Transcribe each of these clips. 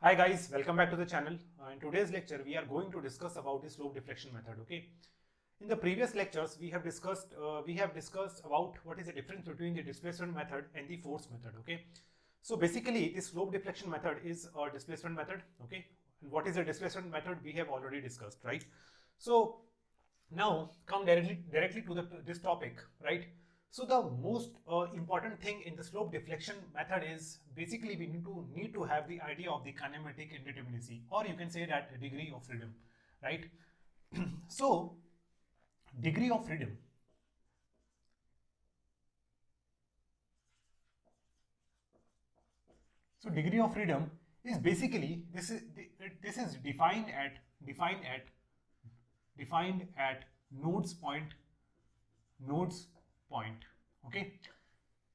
Hi guys, welcome back to the channel. In today's lecture, we are going to discuss about the slope deflection method. Okay. In the previous lectures, we have discussed about what is the difference between the displacement method and the force method. Okay. So basically, the slope deflection method is a displacement method. Okay. And what is a displacement method? We have already discussed, right? So now come directly to this topic, right? So the most important thing in the slope deflection method is basically we need to have the idea of the kinematic indeterminacy, or you can say that degree of freedom, right? So degree of freedom, degree of freedom is basically this is defined at nodes point. Okay.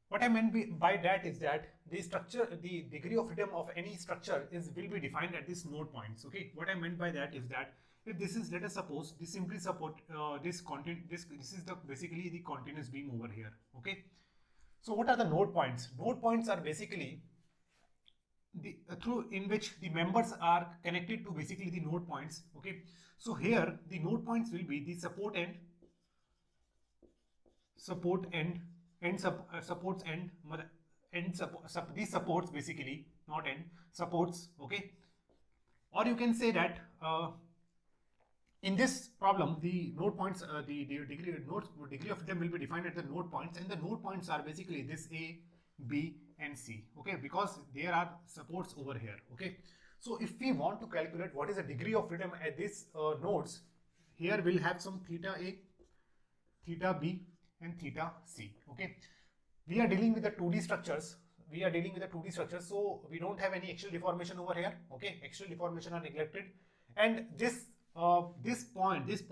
What I meant by that is that the degree of freedom of any structure will be defined at these node points. Okay. What I meant by that is that if this is, let us suppose, this simply support this is the basically the continuous beam over here. Okay. So what are the node points? Node points are basically the through in which the members are connected to basically the node points. Okay. So here the node points will be the support end supports end these supports basically, not end, supports. Okay. Or you can say that in this problem the node points degree of freedom will be defined at the node points, and the node points are basically this A, B and C. Okay, because there are supports over here. Okay, so if we want to calculate what is the degree of freedom at these nodes, here we'll have some theta A, theta B and theta C. Okay, we are dealing with the 2D structures. So we don't have any axial deformation over here. Okay, axial deformation are neglected, and this point is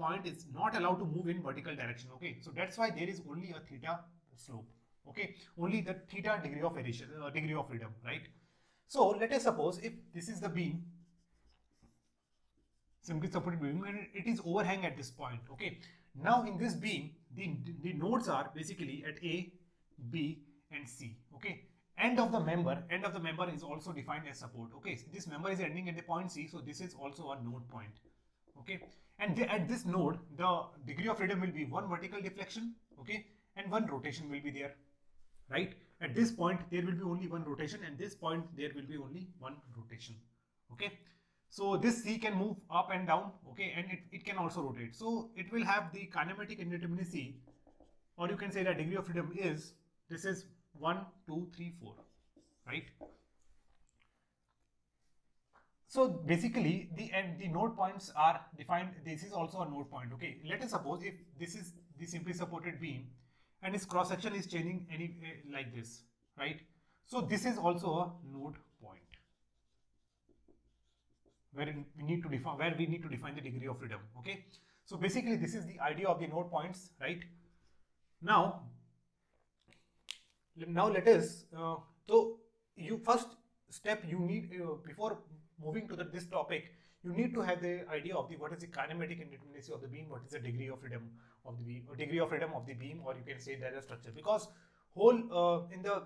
not allowed to move in vertical direction. Okay, so that's why there is only a theta slope. Okay, only the theta degree of variation, degree of freedom, right? So let us suppose if this is the beam, simply supported beam, and it is overhang at this point. Okay, now in this beam the nodes are basically at A, B and C. Okay, end of the member is also defined as support. Okay, so this member is ending at the point C, so this is also a node point. Okay, and at this node the degree of freedom will be one vertical deflection. Okay, and one rotation will be there, right? At this point there will be only one rotation, and this point there will be only one rotation. Okay, so this C can move up and down. Okay, and it can also rotate, so it will have the kinematic indeterminacy, or you can say that degree of freedom is, this is 1 2 3 4, right? So basically the node points are defined. This is also a node point. Okay, let us suppose if this is the simply supported beam and its cross section is changing like this, right? So this is also a node point where we need to define the degree of freedom. Okay, so basically this is the idea of the node points, right? Now let us so you first step you need before moving to this topic, you need to have the idea of the what is the kinematic indeterminacy of the beam, what is the degree of freedom of the beam, or degree of freedom of the beam, or you can say that a structure, because whole in the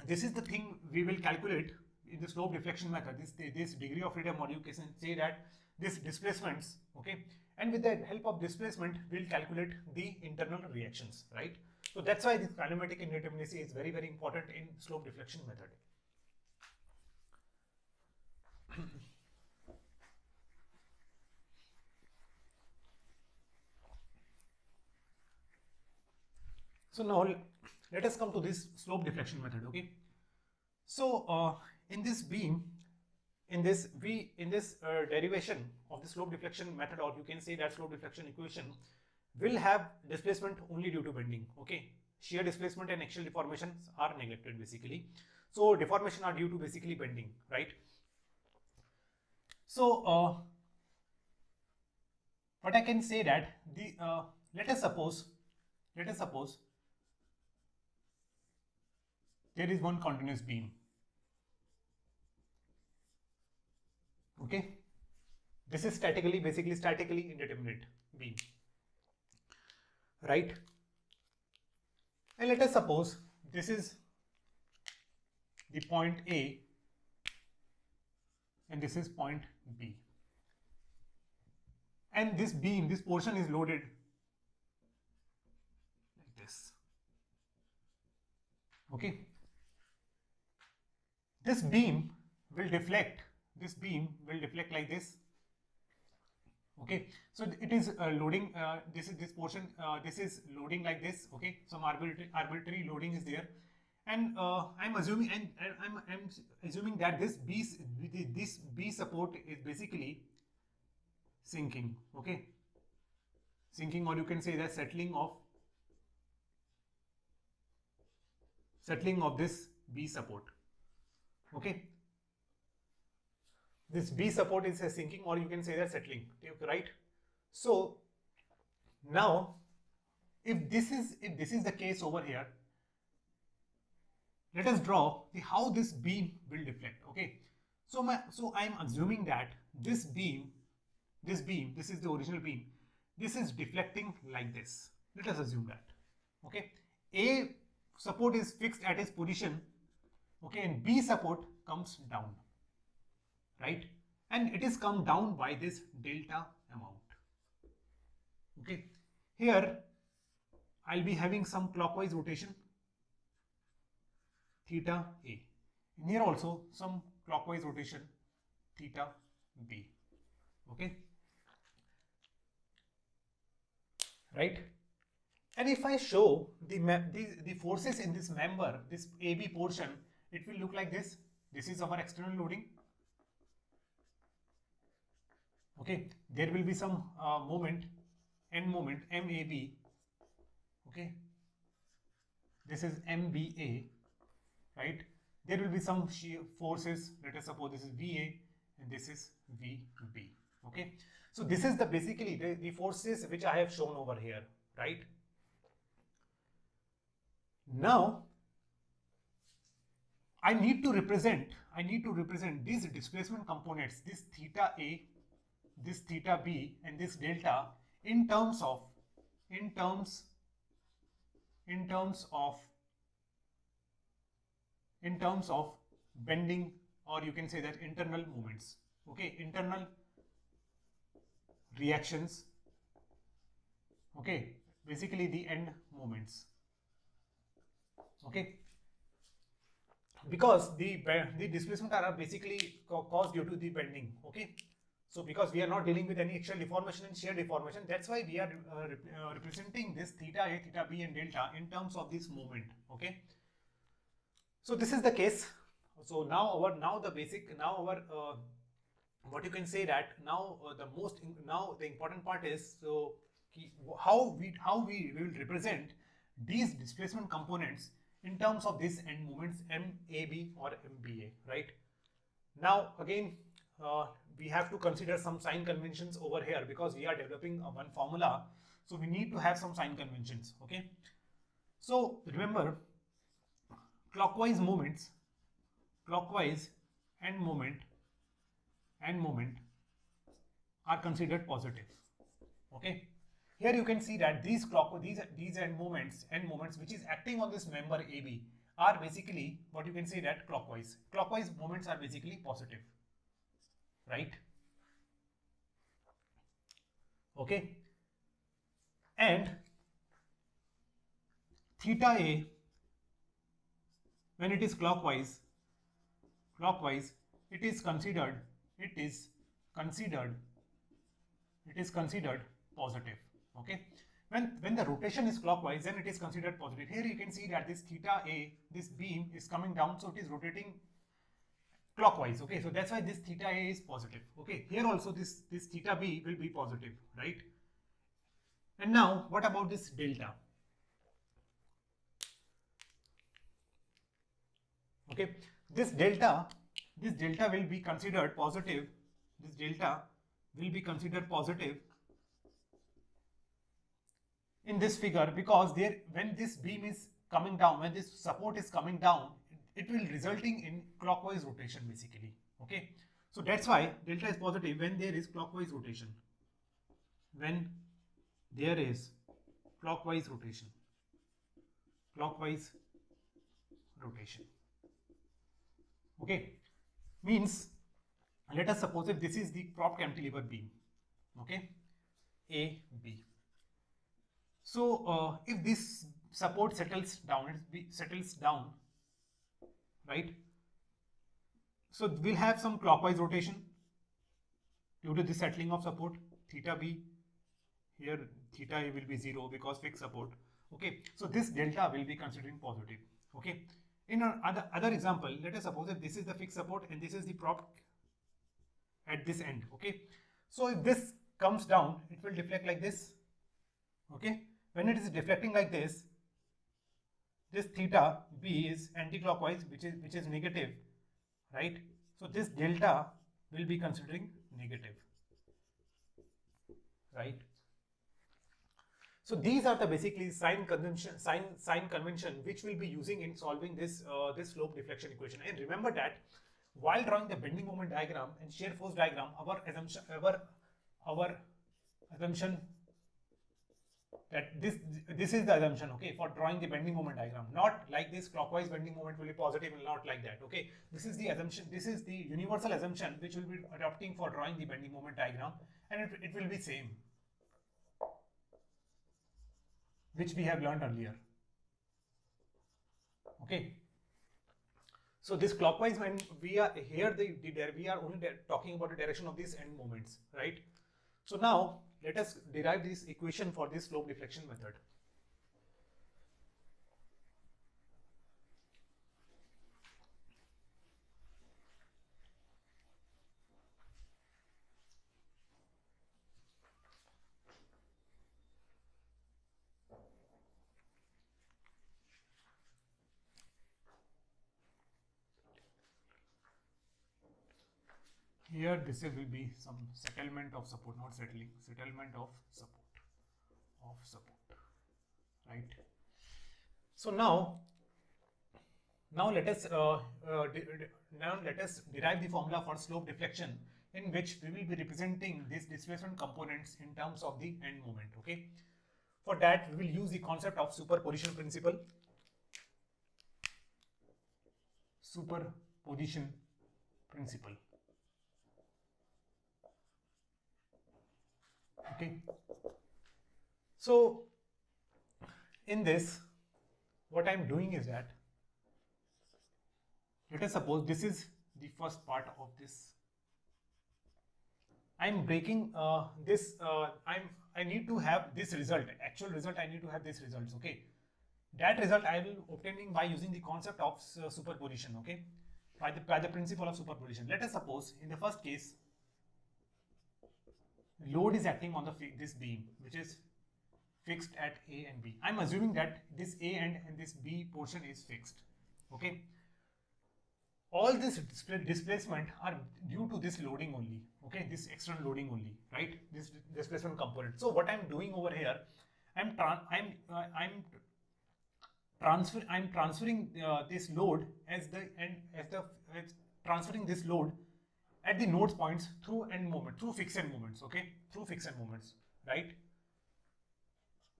this is the thing we will calculate in the slope deflection method, this degree of freedom, or you can say that this displacements. Okay, and with the help of displacement we'll calculate the internal reactions, right? So that's why this kinematic indeterminacy is very important in slope deflection method. So now let us come to this slope deflection method. Okay, so in this beam, in this derivation of the slope deflection method, or you can say that slope deflection equation will have displacement only due to bending. Okay, shear displacement and axial deformations are neglected basically. So deformation are due to basically bending, right? So what I can say that the let us suppose there is one continuous beam. Okay, this is basically statically indeterminate beam, right? And let us suppose this is the point A, and this is point B. And this beam, this portion is loaded like this. Okay. This beam will deflect. This beam will deflect like this. Okay. So it is loading. This is this portion. This is loading like this. Okay. Some arbitrary loading is there, and I'm assuming I'm assuming that this B support is basically sinking. Okay. Sinking, or you can say that settling of this B support. Okay, this B support is a sinking, or you can say that settling, right? So now, if this is the case over here, let us draw how this beam will deflect. Okay, so I am assuming that this beam, this is the original beam, this is deflecting like this. Let us assume that. Okay, A support is fixed at its position. Okay, and B support comes down, right? And it is come down by this delta amount. Okay, here I'll be having some clockwise rotation, theta A, and here also some clockwise rotation, theta B. Okay, right? And if I show the forces in this member, this AB portion, it will look like this. This is our external loading. Okay, there will be some moment, end moment, MAB. Okay, this is MBA, right? There will be some shear forces. Let us suppose this is VA and this is VB. Okay, so this is the basically the forces which I have shown over here, right? Now I need to represent these displacement components, this theta A, this theta B, and this delta in terms of bending, or you can say that internal movements. Okay, internal reactions. Okay, basically the end moments. Okay, because the displacement are basically caused due to the bending. Okay, so because we are not dealing with any axial deformation and shear deformation, that's why we are representing this theta A, theta B, and delta in terms of this moment. Okay, so this is the case. So now what you can say that now the important part is, so how we will represent these displacement components in terms of these end moments MAB or MBA, right? Now again we have to consider some sign conventions over here, because we are developing one formula, so we need to have some sign conventions. Okay, so remember, clockwise end moment are considered positive. Okay, here you can see that these end moments which is acting on this member AB are basically what you can say that clockwise moments are basically positive, right? Okay, and theta A, when it is clockwise, it is considered positive. Okay, when the rotation is clockwise, then it is considered positive. Here you can see that this theta A, this beam is coming down, so it is rotating clockwise. Okay, so that's why this theta A is positive. Okay, here also this theta B will be positive, right? And now what about this delta? Okay, this delta will be considered positive. This delta will be considered positive in this figure, because when this beam is coming down, when this support is coming down, it will resulting in clockwise rotation basically. Okay, so that's why delta is positive when there is clockwise rotation. When there is clockwise rotation. Okay, means Let us suppose if this is the prop cantilever beam, okay, A, B. So if this support settles down, right? So we'll have some clockwise rotation due to the settling of support, theta B. Here theta A will be 0 because fixed support. Okay, so this delta will be considering positive. Okay, in other example, let us suppose if this is the fixed support and this is the prop at this end. Okay, so if this comes down, it will deflect like this. Okay, when it is deflecting like this theta B is anti-clockwise, which is negative, right? So this delta will be considering negative, right? So these are the basically sign convention which we'll be using in solving this this slope deflection equation. And remember that while drawing the bending moment diagram and shear force diagram, our assumption that this is the assumption, okay, for drawing the bending moment diagram. Not like this clockwise bending moment will be positive and not like that. Okay, this is the assumption, this is the universal assumption which will be adopting for drawing the bending moment diagram, and it will be same which we have learned earlier. Okay, so this clockwise, when we are here, we are only talking about the direction of these end moments, right? So now let us derive this equation for this slope deflection method. Here this will be some settlement of support, not settling, settlement of support, right? So now let us derive the formula for slope deflection, in which we will be representing these displacement components in terms of the end moment. Okay, for that we will use the concept of superposition principle. Superposition principle. Okay, so in this, what I am doing is that, let us suppose this is the first part of this. I am breaking this. I need to have this result, actual result. I need to have this results. Okay, that result I will obtaining by using the concept of superposition. Okay, by the principle of superposition. Let us suppose in the first case, load is acting on this beam, which is fixed at A and B. I'm assuming that this A and this B portion is fixed. Okay, all this displacement are due to this loading only. Okay, this external loading only, right? This displacement component. So what I'm doing over here, I'm transferring this load as transferring this load at the node points through fixed end moments. Okay, through fixed end moments, right?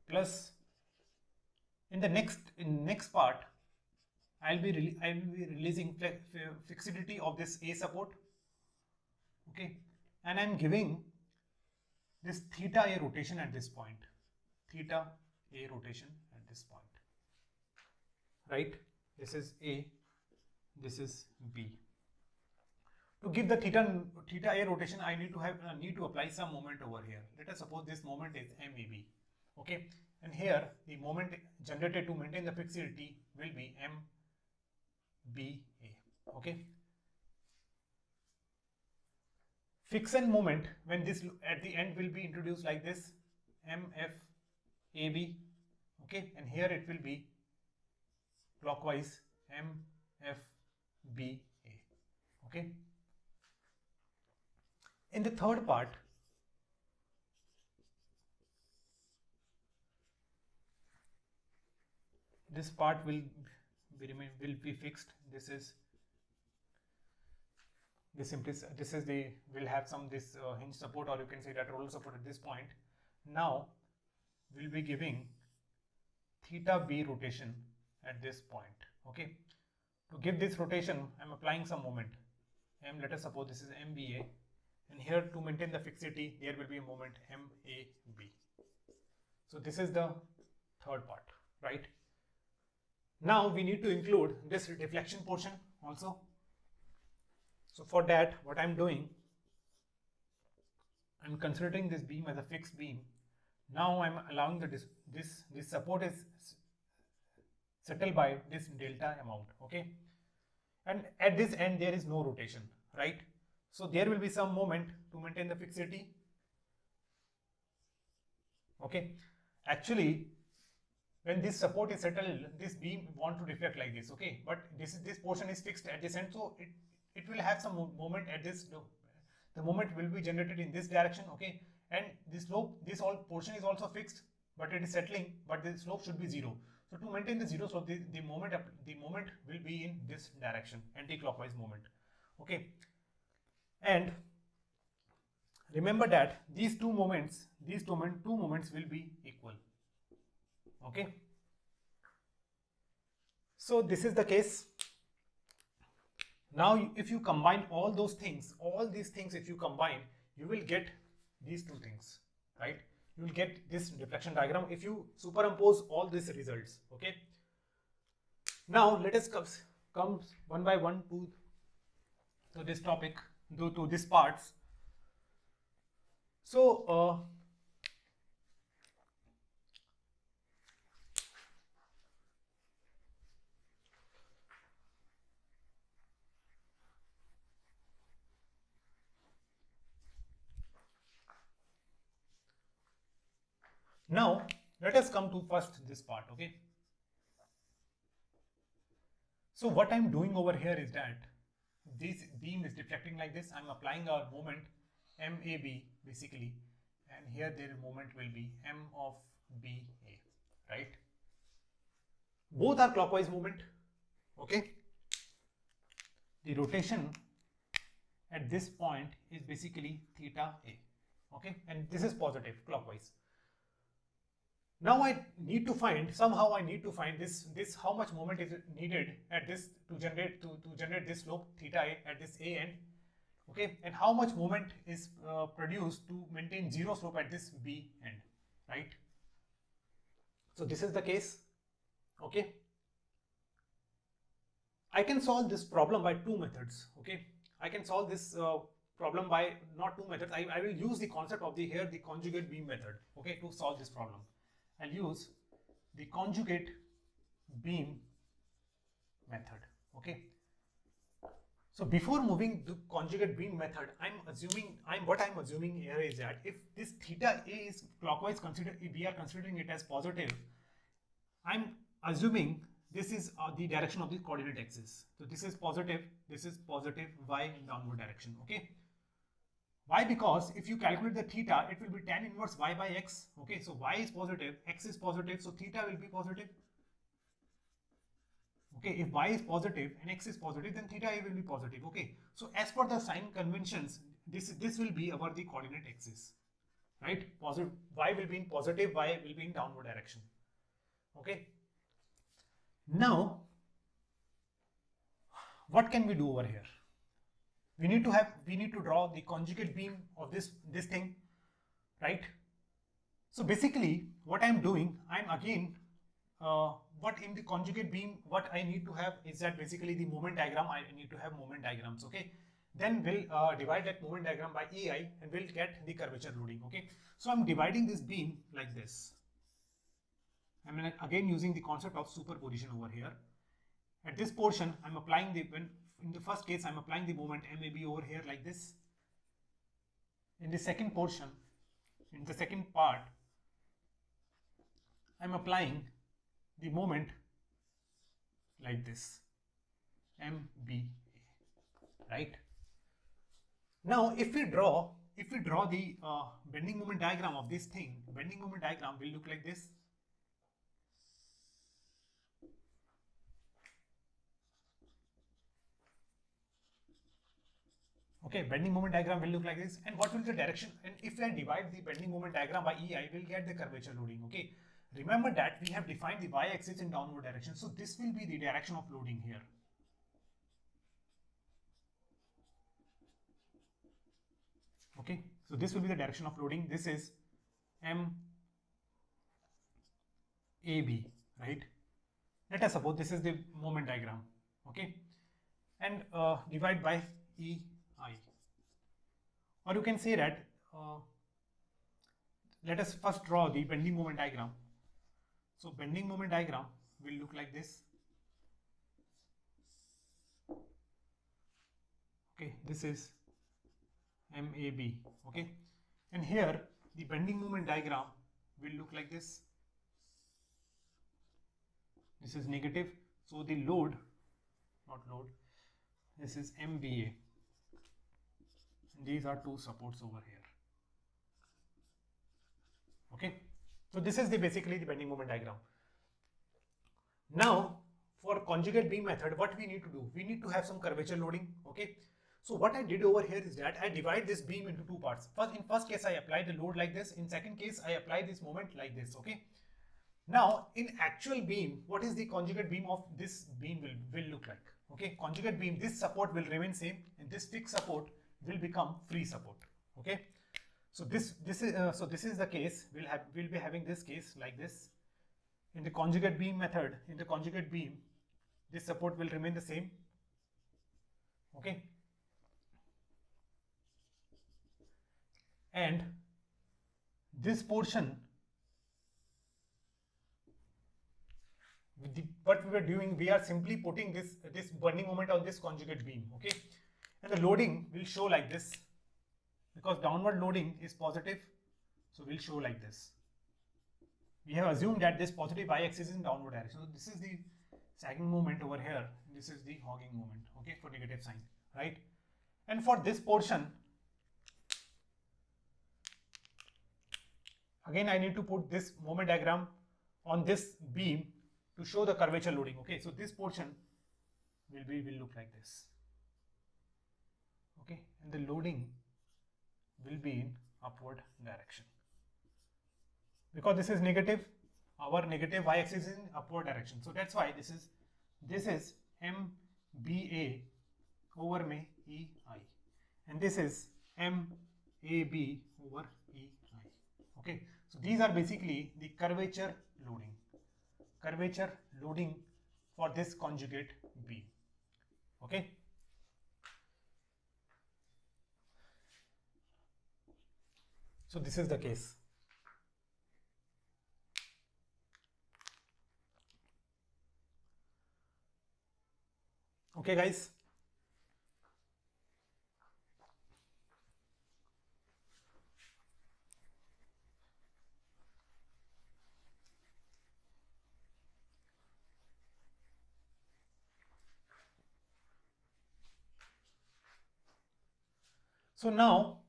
Plus in the next part, I'll be releasing fixity of this A support. Okay, and I'm giving this theta A rotation at this point, theta A rotation at this point, right? This is A, this is B. To give the theta A rotation, I need to apply some moment over here. Let us suppose this moment is MAB. Okay, and here the moment generated to maintain the fixity will be MBA. Okay, friction moment when this at the end will be introduced like this, MFAB. Okay, and here it will be clockwise, MFBA. Okay, in the third part, this part will be fixed. This is will have some hinge support, or you can say that roller support at this point. Now we'll be giving theta B rotation at this point. Okay, to give this rotation, I'm applying some moment. let us suppose this is MBA, and here to maintain the fixity there will be a moment MAB. So this is the third part, right? Now we need to include this deflection portion also. So for that, what I'm doing, I'm considering this beam as a fixed beam. Now I'm allowing this support is settled by this delta amount, okay? And at this end there is no rotation, right? So there will be some moment to maintain the fixity, okay? Actually, when this support is settled, this beam want to deflect like this, okay? But this portion is fixed at this end, so it will have some moment at this. The moment will be generated in this direction, okay? And this slope, this all portion is also fixed, but it is settling, but the slope should be 0. So to maintain the 0 slope, the moment will be in this direction, anti-clockwise moment, okay? And remember that these two moments will be equal, okay? So this is the case. Now if you combine all these things, if you combine, you will get these two things, right? You will get this deflection diagram if you superimpose all these results, okay? Now let us come one by one to this topic, to these parts. So now let us come to first this part, okay? So what I'm doing over here is that this beam is deflecting like this. I'm applying a moment MAB basically, and here their moment will be M of BA, right? Both are clockwise moment, okay? The rotation at this point is basically theta A, okay? And this is positive clockwise. Now I need to find this how much moment is needed at this to generate this slope theta A at this A end, okay? And how much moment is produced to maintain 0 slope at this B end, right? So this is the case, okay? I can solve this problem by two methods, okay? I can solve this problem by not two methods. I will use the concept of the conjugate beam method, okay, to solve this problem. I'll use the conjugate beam method, okay? So before moving to conjugate beam method, what I'm assuming here is that if this theta A is clockwise considered, if we are considering it as positive, I'm assuming this is the direction of the coordinate axis. So this is positive y in downward direction, okay? Why? Because if you calculate the theta, it will be tan inverse y by x, okay? So y is positive, x is positive, so theta will be positive, okay? If y is positive and x is positive, then theta A will be positive, okay? So as per the sign conventions, this will be our the coordinate axis, right? Positive, y will be in positive, y will be in downward direction, okay? Now, what can we do over here? We need to draw the conjugate beam of this thing, right? So basically what I'm doing, I'm again what in the conjugate beam, what I need to have is that basically the moment diagram. I need to have moment diagrams, okay? Then we'll divide that moment diagram by EI and we'll get the curvature loading, okay? So I'm dividing this beam like this. I'm again using the concept of superposition over here. At this portion, I'm applying in the first case, I'm applying the moment MAB over here like this. In the second portion, in the second part, I'm applying the moment like this, MBA, right? Now, if we draw the bending moment diagram of this thing, bending moment diagram will look like this. Okay, bending moment diagram will look like this. And what will the direction? And if I divide the bending moment diagram by EI, will get the curvature loading. Okay, remember that we have defined the y-axis in downward direction. So this will be the direction of loading here. Okay, so this will be the direction of loading. This is MAB, right? Let us suppose this is the moment diagram, okay, and divide by EI, or you can say that let us first draw the bending moment diagram. So bending moment diagram will look like this. Okay, this is MAB, okay, and here the bending moment diagram will look like this. This is negative, so the load, not load, this is MBA, and these are two supports over here. Okay, so this is the basically the bending moment diagram. Now for conjugate beam method, what we need to do, we need to have some curvature loading. Okay, so what I did over here is that I divide this beam into two parts. First, in first case I apply the load like this, in second case I apply this moment like this. Okay, now in actual beam, what is the conjugate beam of this beam will look like? Okay, conjugate beam, this support will remain same and this fixed support will become free support. Okay, so this is the case. We'll be having this case like this. In the conjugate beam method, in the conjugate beam, this support will remain the same. Okay, and this portion, what we were doing, we are simply putting this bending moment on this conjugate beam. Okay, and the loading will show like this, because downward loading is positive, so we'll show like this. We have assumed that this positive y-axis is in downward direction. So this is the sagging moment over here. This is the hogging moment. Okay, for negative sign, right? And for this portion, again I need to put this moment diagram on this beam to show the curvature loading. Okay, so this portion will look like this. Okay, and the loading will be in upward direction. Because this is negative, our negative y-axis is in upward direction. So that's why this is MBA over EI, and this is MAB over EI. Okay, so these are basically the curvature loading for this conjugate beam. Okay. So this is the case. Okay, guys. So now,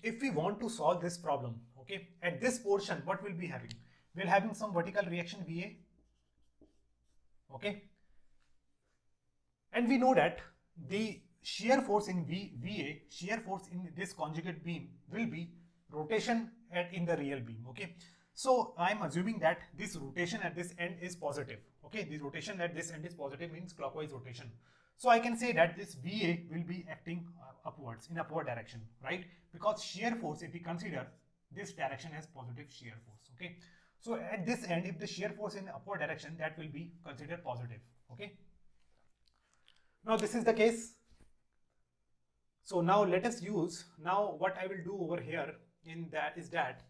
if we want to solve this problem, okay, at this portion, what we'll be having? We're having some vertical reaction VA, okay, and we know that the shear force in VA, shear force in this conjugate beam will be rotation in the real beam. Okay, so I'm assuming that this rotation at this end is positive. Okay, the rotation at this end is positive, means clockwise rotation. So I can say that this VA will be acting upwards, in upward direction, right? Because shear force, if we consider this direction as positive shear force, okay? So at this end, if the shear force in upward direction, that will be considered positive, okay? Now this is the case. So now let us use, now what I will do over here in that is that,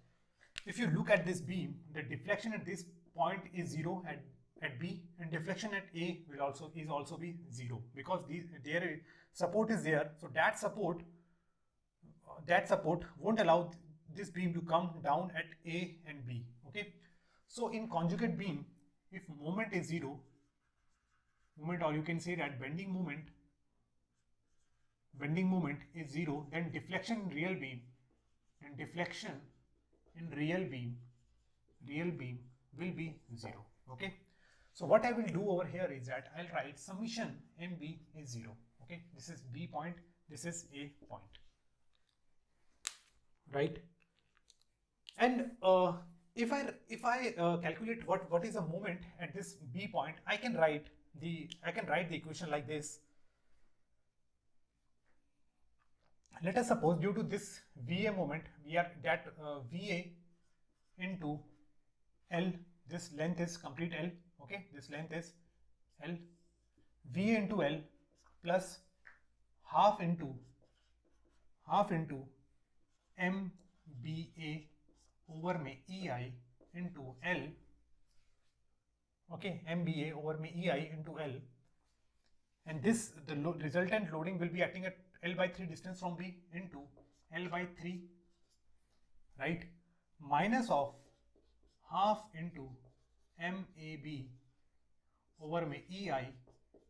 if you look at this beam, the deflection at this point is 0 at B, and deflection at A will also be 0, because their support is there. So that support won't allow this beam to come down at A and B. Okay, so in conjugate beam, if moment is 0, or you can say that bending moment is 0, then deflection in real beam will be 0. Okay, so what I will do over here is that I'll write summation MB is 0. Okay, this is B point, this is A point, right? And if I calculate what is the moment at this B point, I can write the equation like this. let us suppose due to this VA moment, we are that VA into L, this length is complete L, okay, this length is L, VA into L plus half into MBA over में EI into L, okay, MBA over में EI into L, and this the resultant loading will be acting at L by 3 distance from B into L by 3, right, minus of half into MAB over में EI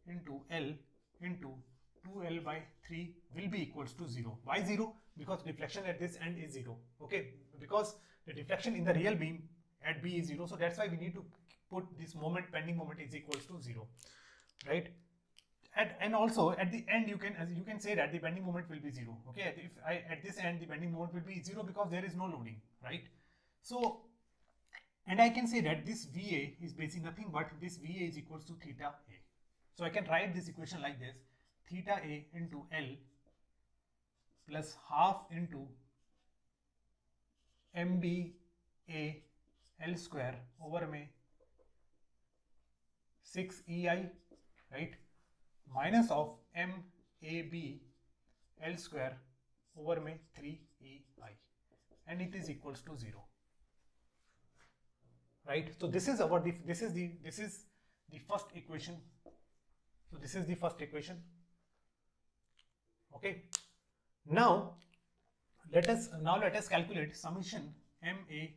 into L into 2L by 3 will be equals to 0. Why 0? Because deflection at this end is 0. Okay, because the deflection in the real beam at B is 0, so that's why we need to put this moment, bending moment is equals to 0, right? And also at the end you can say that the bending moment will be 0. Okay, if at this end the bending moment will be 0 because there is no loading, right? So, and I can say that this VA is basically nothing but this VA is equals to theta A. So I can write this equation like this: theta A into L plus half into MBA L square over में 6 EI, right, minus of MAB L square over में 3 EI, and it is equals to 0, right? So this is our this is the first equation. So this is the first equation. Okay. Now let us calculate summation MA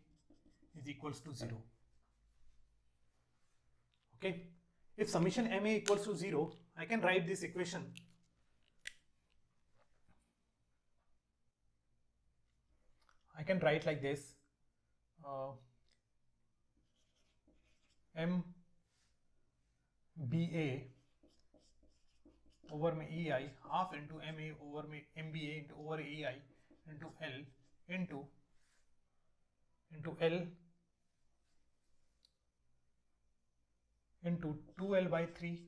is equals to 0. Okay. If summation MA equals to 0, I can write this equation. I can write like this: MBA over में EI half into MA over में MBA into over EI into L into L into 2L by 3,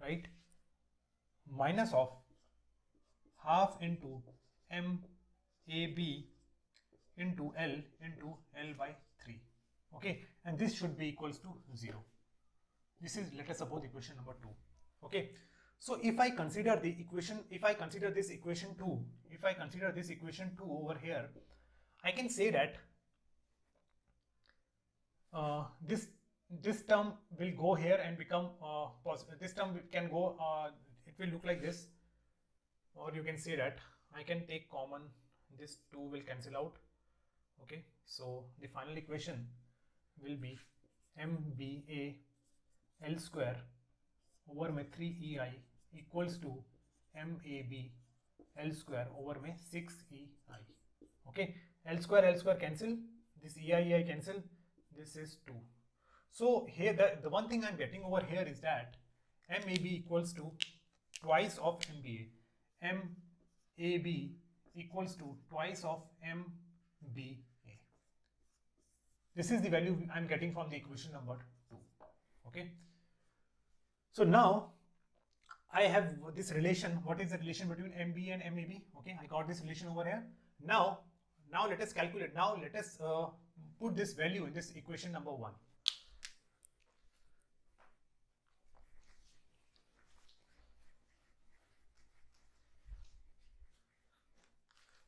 right, minus of half into MAB into L by 3. Okay, and this should be equals to 0. This is, let us suppose, equation number 2. Okay, so if I consider the equation, if I consider this equation 2 over here, I can say that this term will go here and become this term can go, it will look like this, or you can say that I can take common, this 2 will cancel out. Okay, so the final equation will be MBA L square over में 3 EI equals to MAB L square over में 6 EI. Okay, L square cancel, this EI cancel, this is 2. So here the one thing I'm getting over here is that MAB equals to twice of MBA. MAB equals to twice of MBA. This is the value I'm getting from the equation number 2. Okay. So now I have this relation. What is the relation between MB and MAB? Okay, I got this relation over here. Now let us calculate. Now let us put this value in this equation number 1.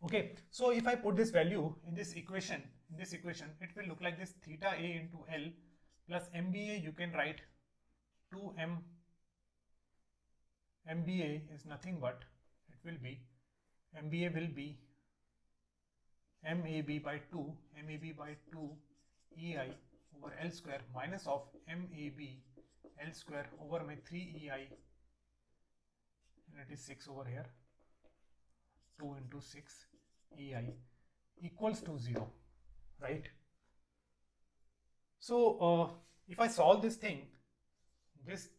Okay, so if I put this value in this equation, it will look like this: theta A into L plus MBA. You can write 2M. MBA is nothing but, it will be, MBA will be MAB by 2 EI over L square minus of MAB L square over my 3 EI, and it is 6 over here, 2 into 6 EI equals to 0, right? So if I solve this thing, this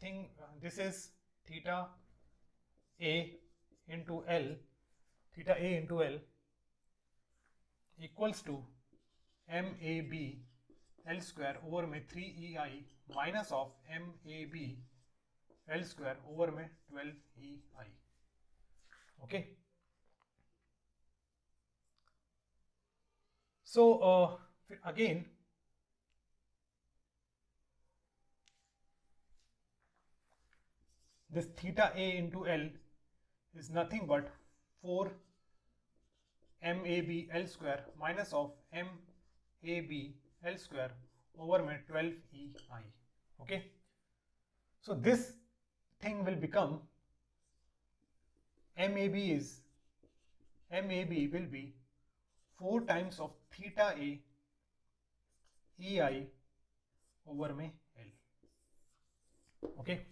is theta A into L equals to MAB L square over में 3 EI minus of MAB L square over में 12 EI. Okay, So again, this theta A into L is nothing but 4 MAB L square minus of MAB L square over my 12 EI. Okay. So this thing will become MAB will be 4 times of theta A EI over my L. Okay.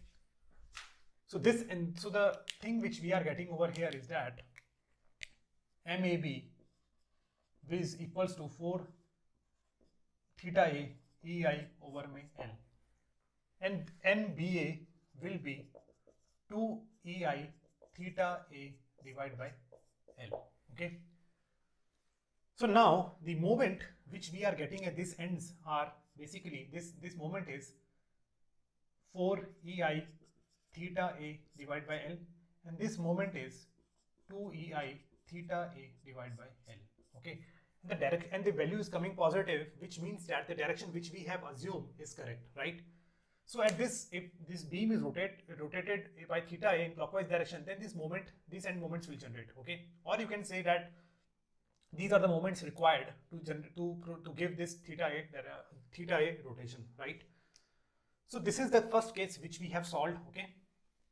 So this, and so the thing which we are getting over here is that MAB is equals to 4 theta A EI over my L, and NBA will be 2 EI theta A divided by L. Okay. So now the moment which we are getting at this ends are basically this moment is 4 EI theta A divided by L, and this moment is 2 EI theta A divided by L. Okay. And the direct and the value is coming positive, which means that the direction which we have assumed is correct, right? So at this, if this beam is rotated by theta A in clockwise direction, then these end moments will generate. Okay. Or you can say that these are the moments required to give this theta A rotation, right? So this is the first case which we have solved. Okay.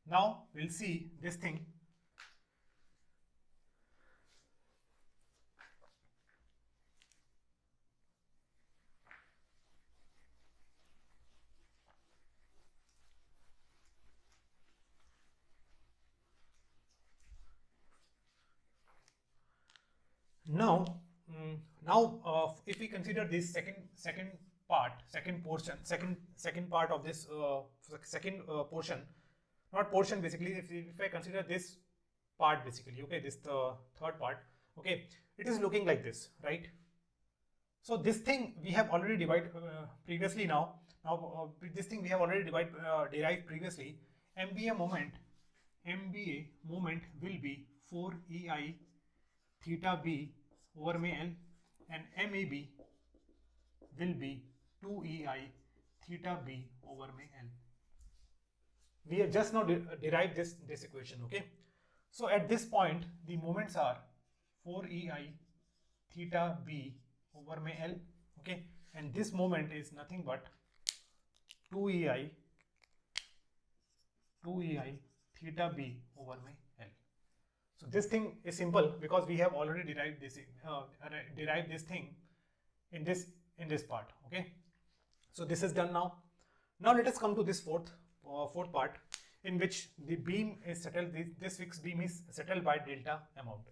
Now we'll see this thing. Now, if we consider this second part of this portion, not portion basically. If I consider this part basically, okay, this the third part, okay, it is looking like this, right? So this thing we have already divided previously. This thing we have already derived previously. MBA moment will be 4 EI theta B over my L, and MAB will be 2 EI theta B over my L. We have just now derived this equation. Okay. So at this point the moments are 4 EI theta B over my L. Okay. And this moment is nothing but 2 EI theta B over my L. So this thing is simple because we have already derived this thing in this part. Okay. So this is done now. Now let us come to this fourth part, in which the beam is settled. This fixed beam is settled by delta amount.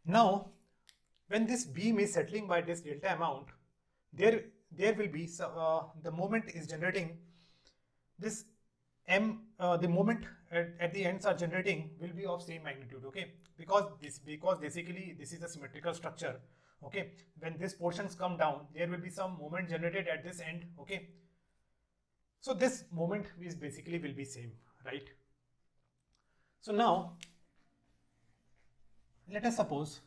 Now, when this beam is settling by this delta amount, there will be the moment is generating this the moment at the ends are generating will be of same magnitude. Okay, because basically this is a symmetrical structure. Okay, when these portions come down, there will be some moment generated at this end. Okay, so this moment is basically will be same, right? So now let us suppose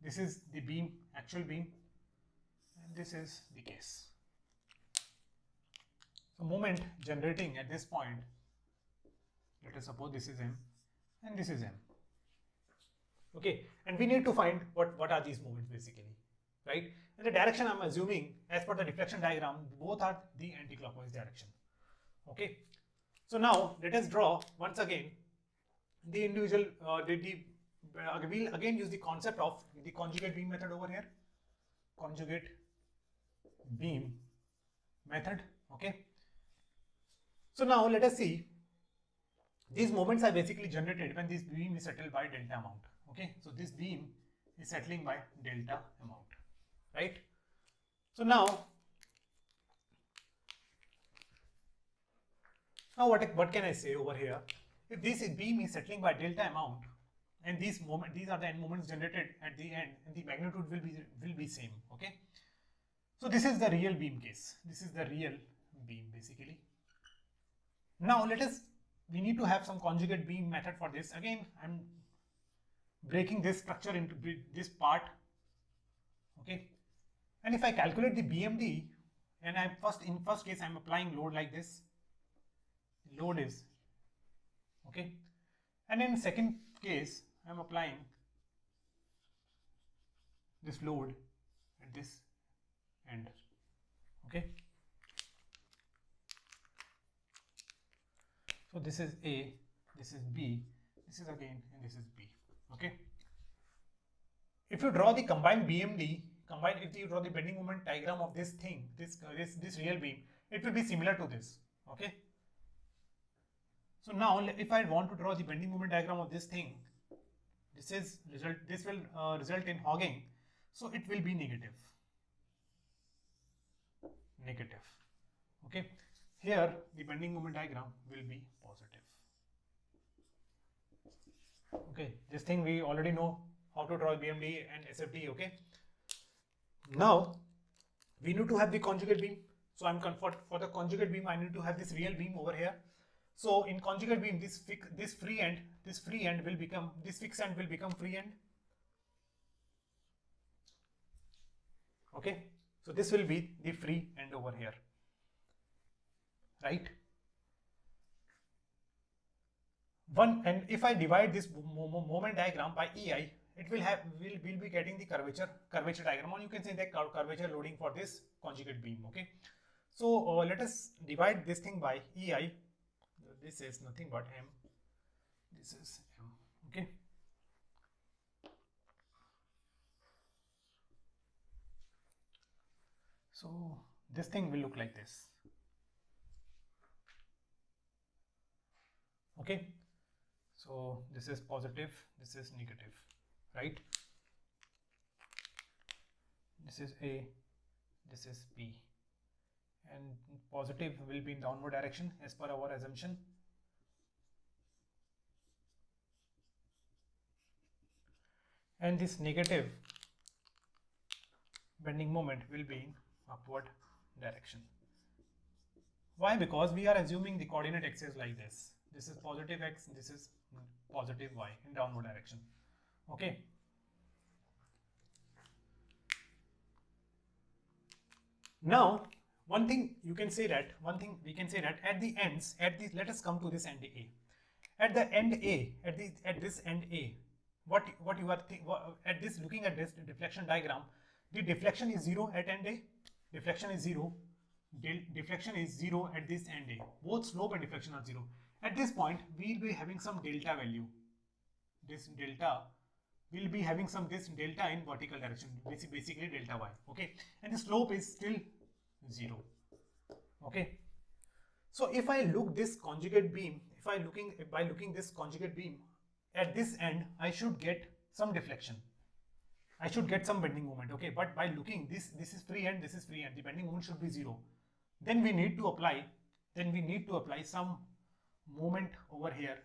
this is the beam, actual beam, and this is the case. So moment generating at this point, let us suppose this is M and this is M. Okay, and we need to find what are these moments basically, right? And the direction I'm assuming, as per the deflection diagram, both are the anti-clockwise direction. Okay, so now let us draw once again the individual we'll again use the concept of the conjugate beam method over here. Conjugate beam method. Okay, so now let us see, these moments are basically generated when this beam is settled by delta amount. Okay, so this beam is settling by delta amount, right? So now what can I say over here? If this beam is settling by delta amount, and these are the end moments generated at the end, and the magnitude will be same. Okay, so this is the real beam case. This is the real beam basically. Now let us we need to have some conjugate beam method for this. Again, I'm breaking this structure into this part, okay. And if I calculate the BMD, and in first case I'm applying load like this, load is okay, and in second case I'm applying this load at this end, okay. So this is A, this is B, this is again, and this is B, okay. If you draw the combined BMD, if you draw the bending moment diagram of this thing, this real beam, it will be similar to this, okay. So now if I want to draw the bending moment diagram of this thing, this will result in hogging, so it will be negative, okay. Here the bending moment diagram will be positive, okay. This thing we already know how to draw BMD and SFD, okay. Now we need to have the conjugate beam, so I'm for the conjugate beam I need to have this real beam over here. So in conjugate beam, this fixed end will become free end, okay. So this will be the free end over here, right. And if I divide this moment diagram by EI, it will be getting the curvature diagram, or you can say the curvature loading for this conjugate beam, okay. So let us divide this thing by EI. This is nothing but M, this is M, okay. So this thing will look like this, okay. So this is positive, this is negative, right. This is A, this is B, and positive will be in downward direction as per our assumption, and this negative bending moment will be in upward direction. Why? Because we are assuming the coordinate axis like this. This is positive x, this is positive y in downward direction, okay. Now one thing we can say that at the ends, let us come to this end A. At the end A, at this end A, what you are looking at this deflection diagram, the deflection is 0 at end A, deflection is 0, deflection is 0 at this end A, both slope and deflection are 0. At this point we will be having some delta value, this delta will be having this delta in vertical direction, basically delta y, okay, and the slope is still 0, okay. So if I look this conjugate beam, by looking this conjugate beam at this end, I should get some deflection, I should get some bending moment, okay. But by looking this is free end, this is free end, the bending moment should be 0. Then we need to apply some moment over here,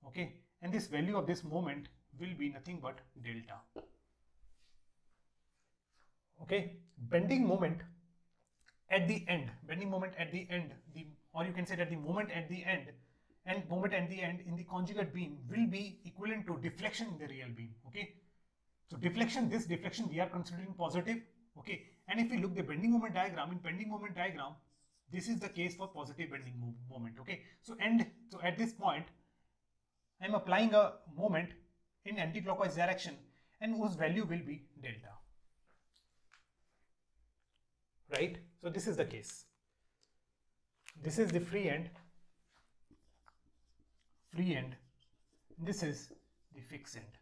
okay, and this value of this moment will be nothing but delta, okay. Bending moment at the end, or you can say that the moment at the end in the conjugate beam will be equivalent to deflection in the real beam, okay. So this deflection we are considering positive, okay. And if we look the bending moment diagram, this is the case for positive bending moment, okay. So at this point I am applying a moment in anti-clockwise direction, and whose value will be delta, right. So this is the case, this is the free end, this is the fixed end.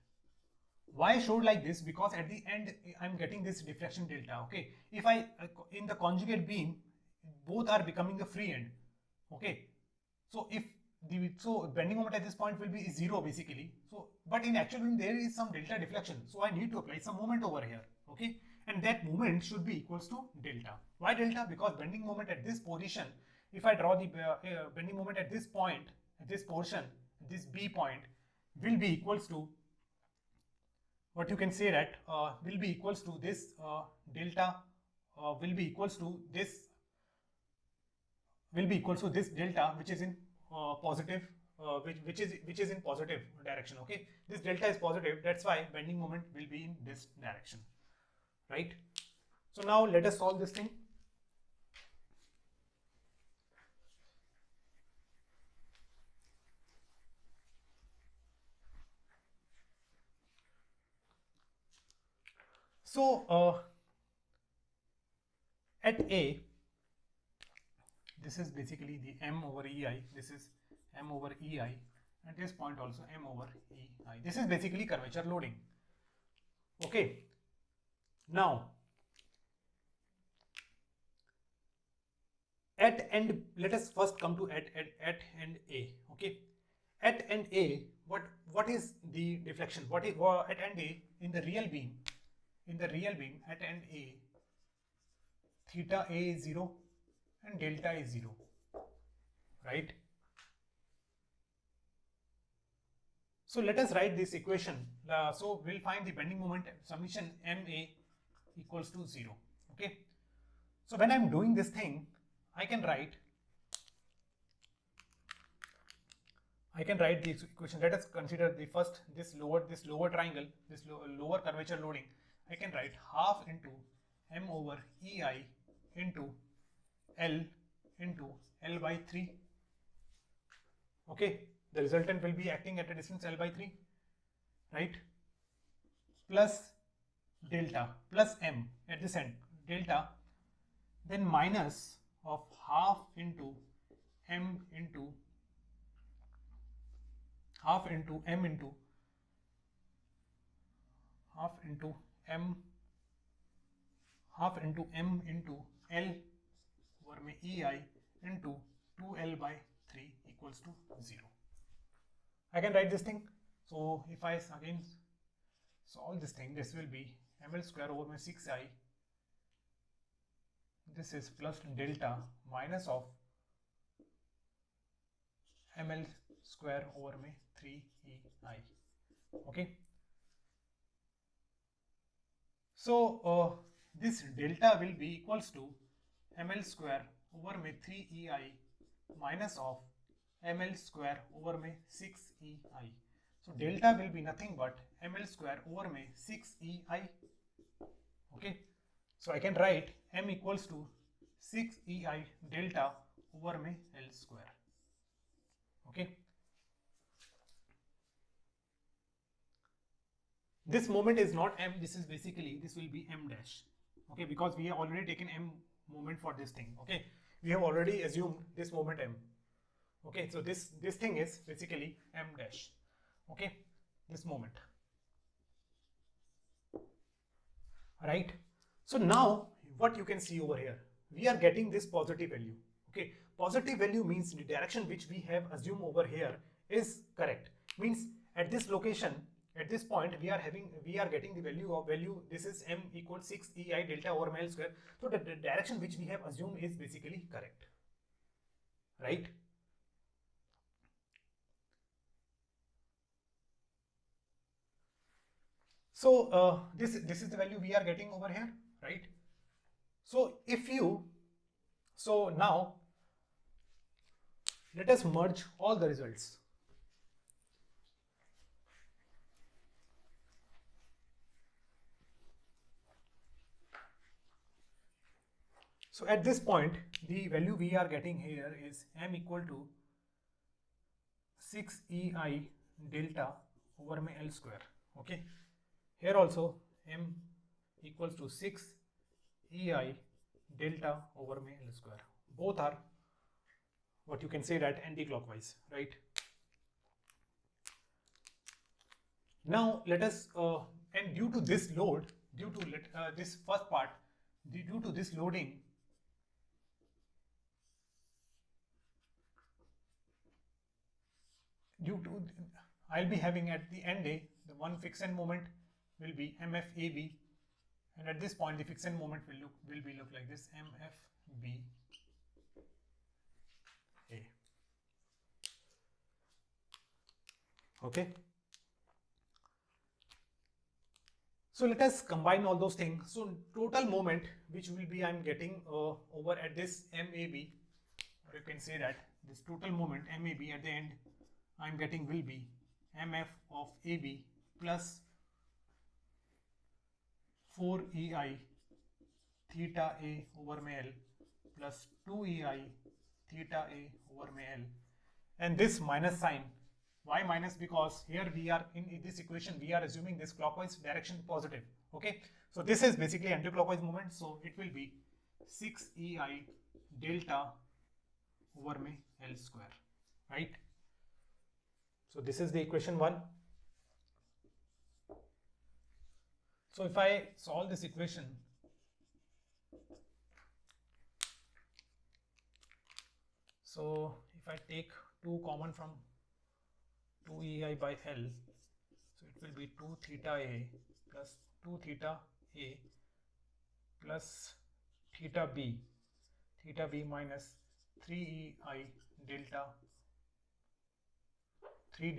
Why I showed like this? Because at the end I'm getting this deflection delta, okay. If I in the conjugate beam, both are becoming the free end, okay. So bending moment at this point will be 0 basically. So but in actual beam there is some delta deflection, so I need to apply some moment over here, okay, and that moment should be equals to delta. Why delta? Because bending moment at this position, if I draw the bending moment at this point, at this portion, this B point will be equals to, what you can say that will be equals to this delta will be equals to this delta, which is in positive, which is in positive direction. Okay, this delta is positive, that's why bending moment will be in this direction, right? So now let us solve this thing. So at A, this is basically the m over ei, this is m over ei, and this point also m over ei. This is basically curvature loading. Okay, now at end, let us first come to at end A. Okay, at end A, what is the deflection? What is at end A in the real beam? In the real beam at end A, theta A is 0 and delta is 0, right? So let us write this equation. So we'll find the bending moment summation MA equals to 0. Okay. So when I'm doing this thing, I can write this equation. Let us consider the first this lower triangle, this lower curvature loading. I can write half into m over ei into L into L by 3. Okay, the resultant will be acting at a distance L by 3, right? Plus delta plus m at this end, delta, then minus of half into m into half into m into half into m half into m into L over my ei into 2L by 3 equals to 0. I can write this thing. So if I again solve this thing, this will be ml square over my 6i. This is plus delta minus of ml square over my 3ei. Okay. So this delta will be equals to ml square over my 3ei minus of ml square over my 6ei. So delta will be nothing but ml square over my 6ei. Okay. So I can write m equals to 6ei delta over my L square. Okay. This moment is not m, this is basically, this will be m dash. Okay, because we have already taken m moment for this thing. Okay, we have already assumed this moment m. Okay, so this thing is basically m dash. Okay, this moment. Right. So now what you can see over here, we are getting this positive value. Okay, positive value means the direction which we have assumed over here is correct. Means at this location, at this point, we are getting the value. This is m equals 6ei delta over ml square. So the direction which we have assumed is basically correct, right? So this is the value we are getting over here, right? So so now let us merge all the results. So at this point, the value we are getting here is m equal to 6ei delta over my L square. Okay. Here also m equals to 6ei delta over my L square. Both are what you can say that anti-clockwise, right? Now let us and due to this load, due to this first part, due to this loading, I'll be having at the end A, the one fixed end moment will be MFAB, and at this point the fixed end moment will look like this, MFB A. Okay. So let us combine all those things. So total moment which will be I'm getting over at this MAB, or you can say that this total moment MAB at the end I'm getting will be MF of AB plus 4EI theta A over may L plus 2EI theta A over may L, and this minus sign. Why minus? Because here we are in this equation we are assuming this clockwise direction positive. Okay, so this is basically anti-clockwise movement, so it will be 6EI delta over may L square, right? So this is the equation 1. So if I solve this equation, so if I take 2 common from 2EI by L, so it will be 2 theta A plus 2 theta A plus theta B minus 3EI delta 3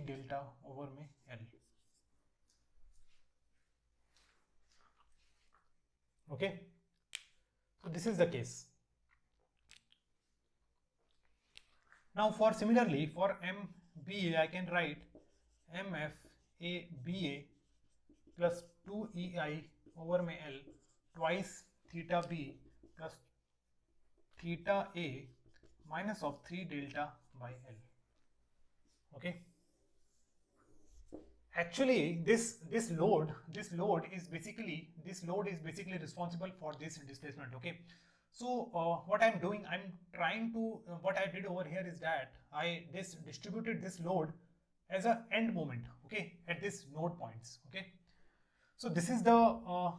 delta over may L. Okay, so this is the case. Now for similarly for MBA I can write MF ABA plus 2EI over may L twice theta B plus theta A minus of 3 delta by L. Okay, actually this load is basically responsible for this displacement. Okay, so what I'm doing, I'm trying to what I did over here is that I distributed this load as a end moment, okay, at this node points. Okay, so this is the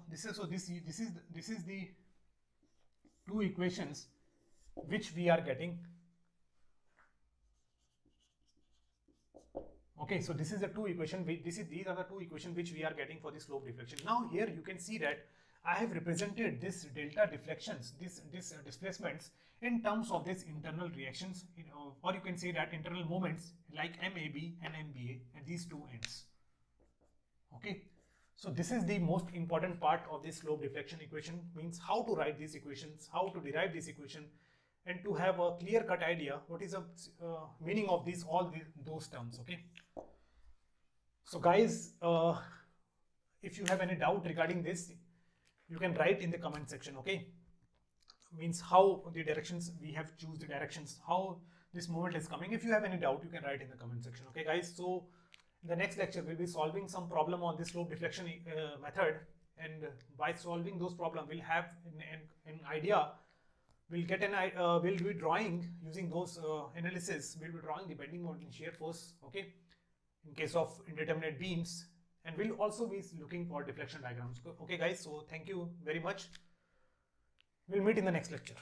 this is the two equations which we are getting. Okay, so this is the two equation. These are the two equations which we are getting for the slope deflection. Now here you can see that I have represented this delta deflections, this displacements in terms of this internal reactions, or you can say that internal moments like MAB and MBA at these two ends. Okay, so this is the most important part of this slope deflection equation, means how to write these equations, how to derive this equation, and to have a clear cut idea what is the meaning of those terms. Okay, so guys, if you have any doubt regarding this, you can write in the comment section. Okay, means how the directions we have choose the directions, how this movement is coming. If you have any doubt, you can write in the comment section. Okay guys, so in the next lecture we'll be solving some problem on this slope deflection method, and by solving those problems we'll have an idea. We'll get we'll be drawing using those analysis. We'll be drawing the bending moment and shear force. Okay, in case of indeterminate beams, and we'll also be looking for deflection diagrams. Okay guys, so thank you very much. We'll meet in the next lecture.